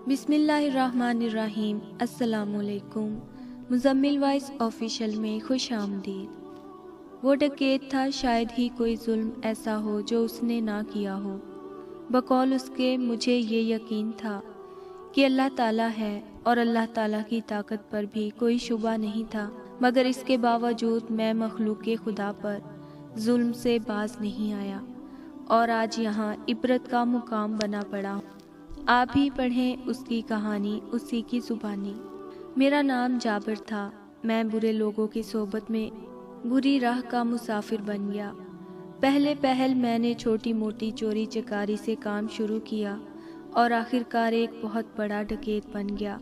بسم اللہ الرحمن الرحیم۔ السلام علیکم۔ مزمل وائس آفیشل میں خوش آمدید۔ وہ ڈکیت تھا، شاید ہی کوئی ظلم ایسا ہو جو اس نے نہ کیا ہو۔ بقول اس کے مجھے یہ یقین تھا کہ اللہ تعالیٰ ہے اور اللہ تعالیٰ کی طاقت پر بھی کوئی شبہ نہیں تھا، مگر اس کے باوجود میں مخلوق خدا پر ظلم سے باز نہیں آیا اور آج یہاں عبرت کا مقام بنا پڑا ہوں۔ آپ ہی پڑھیں اس کی کہانی اسی کی زبانی۔ میرا نام جابر تھا۔ میں برے لوگوں کی صحبت میں بری راہ کا مسافر بن گیا۔ پہلے پہل میں نے چھوٹی موٹی چوری چکاری سے کام شروع کیا اور آخرکار ایک بہت بڑا ڈکیت بن گیا۔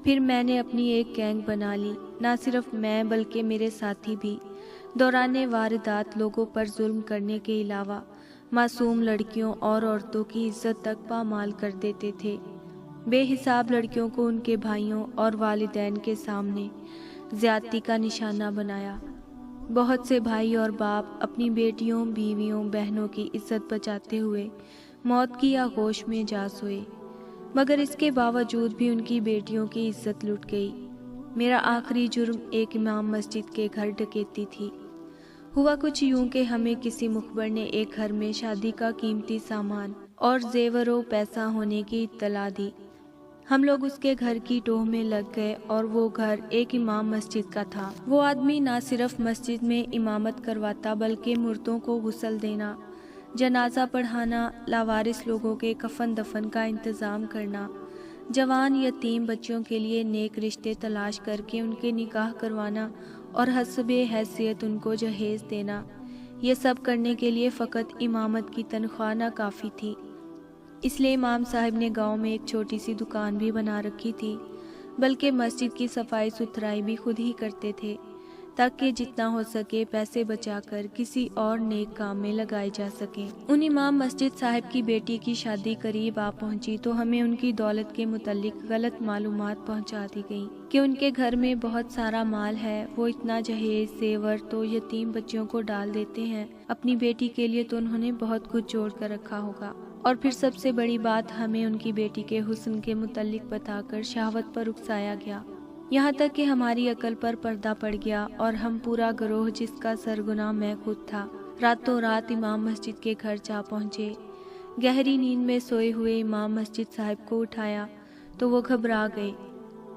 پھر میں نے اپنی ایک گینگ بنا لی۔ نہ صرف میں بلکہ میرے ساتھی بھی دوران واردات لوگوں پر ظلم کرنے کے علاوہ معصوم لڑکیوں اور عورتوں کی عزت تک پامال کر دیتے تھے۔ بے حساب لڑکیوں کو ان کے بھائیوں اور والدین کے سامنے زیادتی کا نشانہ بنایا۔ بہت سے بھائی اور باپ اپنی بیٹیوں، بیویوں، بہنوں کی عزت بچاتے ہوئے موت کی آغوش میں جا سوئے، مگر اس کے باوجود بھی ان کی بیٹیوں کی عزت لٹ گئی۔ میرا آخری جرم ایک امام مسجد کے گھر ڈکیتی تھی۔ ہوا کچھ یوں کہ ہمیں کسی مخبر نے ایک گھر میں شادی کا قیمتی سامان اور زیور و پیسہ ہونے کی اطلاع دی۔ ہم لوگ اس کے گھر کی ٹوہ میں لگ گئے اور وہ گھر ایک امام مسجد کا تھا۔ وہ آدمی نہ صرف مسجد میں امامت کرواتا بلکہ مردوں کو غسل دینا، جنازہ پڑھانا، لاوارث لوگوں کے کفن دفن کا انتظام کرنا، جوان یتیم بچوں کے لیے نیک رشتے تلاش کر کے ان کے نکاح کروانا اور حسب حیثیت ان کو جہیز دینا، یہ سب کرنے کے لیے فقط امامت کی تنخواہ نہ کافی تھی۔ اس لیے امام صاحب نے گاؤں میں ایک چھوٹی سی دکان بھی بنا رکھی تھی، بلکہ مسجد کی صفائی ستھرائی بھی خود ہی کرتے تھے تاکہ جتنا ہو سکے پیسے بچا کر کسی اور نیک کام میں لگائے جا سکیں۔ ان امام مسجد صاحب کی بیٹی کی شادی قریب آ پہنچی تو ہمیں ان کی دولت کے متعلق غلط معلومات پہنچا دی گئیں کہ ان کے گھر میں بہت سارا مال ہے، وہ اتنا جہیز زیور تو یتیم بچیوں کو ڈال دیتے ہیں، اپنی بیٹی کے لیے تو انہوں نے بہت کچھ جوڑ کر رکھا ہوگا۔ اور پھر سب سے بڑی بات، ہمیں ان کی بیٹی کے حسن کے متعلق بتا کر شہوت پر اکسایا گیا، یہاں تک کہ ہماری عقل پر پردہ پڑ گیا اور ہم پورا گروہ، جس کا سرغنہ میں خود تھا، راتوں رات امام مسجد کے گھر جا پہنچے۔ گہری نیند میں سوئے ہوئے امام مسجد صاحب کو اٹھایا تو وہ گھبرا گئے،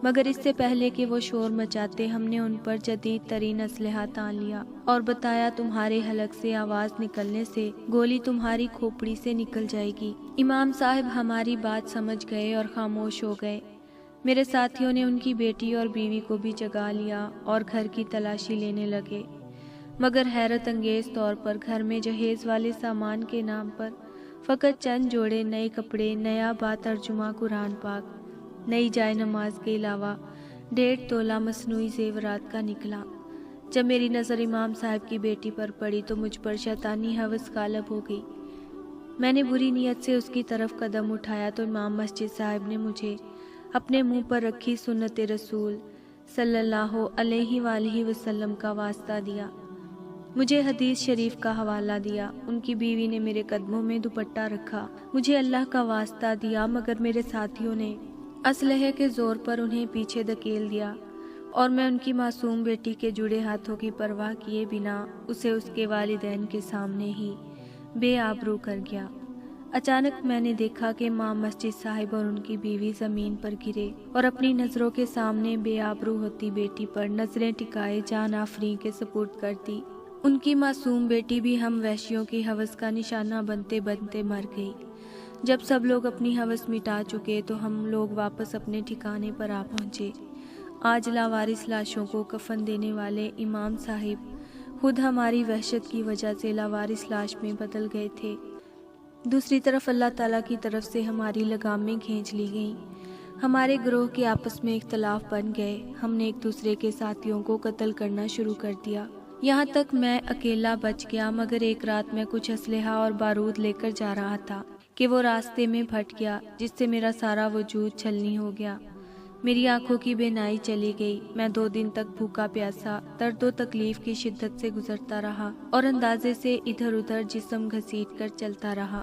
مگر اس سے پہلے کہ وہ شور مچاتے ہم نے ان پر جدید ترین اسلحہ تان لیا اور بتایا، تمہارے حلق سے آواز نکلنے سے گولی تمہاری کھوپڑی سے نکل جائے گی۔ امام صاحب ہماری بات سمجھ گئے اور خاموش ہو گئے۔ میرے ساتھیوں نے ان کی بیٹی اور بیوی کو بھی جگا لیا اور گھر کی تلاشی لینے لگے، مگر حیرت انگیز طور پر گھر میں جہیز والے سامان کے نام پر فقط چند جوڑے نئے کپڑے، نیا با ترجمہ قرآن پاک، نئی جائے نماز کے علاوہ 1.5 تولہ مصنوعی زیورات کا نکلا۔ جب میری نظر امام صاحب کی بیٹی پر پڑی تو مجھ پر شیطانی ہوس غالب ہو گئی۔ میں نے بری نیت سے اس کی طرف قدم اٹھایا تو امام مسجد صاحب نے مجھے اپنے منہ پر رکھی سنت رسول صلی اللہ علیہ وآلہ وسلم کا واسطہ دیا، مجھے حدیث شریف کا حوالہ دیا۔ ان کی بیوی نے میرے قدموں میں دوپٹہ رکھا، مجھے اللہ کا واسطہ دیا، مگر میرے ساتھیوں نے اسلحے کے زور پر انہیں پیچھے دھکیل دیا اور میں ان کی معصوم بیٹی کے جڑے ہاتھوں کی پرواہ کیے بنا اسے اس کے والدین کے سامنے ہی بے آبرو کر گیا۔ اچانک میں نے دیکھا کہ امام مسجد صاحب اور ان کی بیوی زمین پر گرے اور اپنی نظروں کے سامنے بے آبرو ہوتی بیٹی پر نظریں ٹکائے جان آفریں کے سپرد کر دی۔ ان کی معصوم بیٹی بھی ہم وحشیوں کی ہوس کا نشانہ بنتے بنتے مر گئی۔ جب سب لوگ اپنی ہوس مٹا چکے تو ہم لوگ واپس اپنے ٹھکانے پر آ پہنچے۔ آج لاوارث لاشوں کو کفن دینے والے امام صاحب خود ہماری وحشت کی وجہ سے لاوارث لاش میں بدل گئے تھے۔ دوسری طرف اللہ تعالیٰ کی طرف سے ہماری لگامیں کھینچ لی گئیں۔ ہمارے گروہ کے آپس میں اختلاف بن گئے، ہم نے ایک دوسرے کے ساتھیوں کو قتل کرنا شروع کر دیا، یہاں تک میں اکیلا بچ گیا۔ مگر ایک رات میں کچھ اسلحہ اور بارود لے کر جا رہا تھا کہ وہ راستے میں پھٹ گیا، جس سے میرا سارا وجود چھلنی ہو گیا، میری آنکھوں کی بینائی چلی گئی۔ میں 2 دن تک بھوکا پیاسا، درد و تکلیف کی شدت سے گزرتا رہا اور اندازے سے ادھر ادھر جسم گھسیٹ کر چلتا رہا۔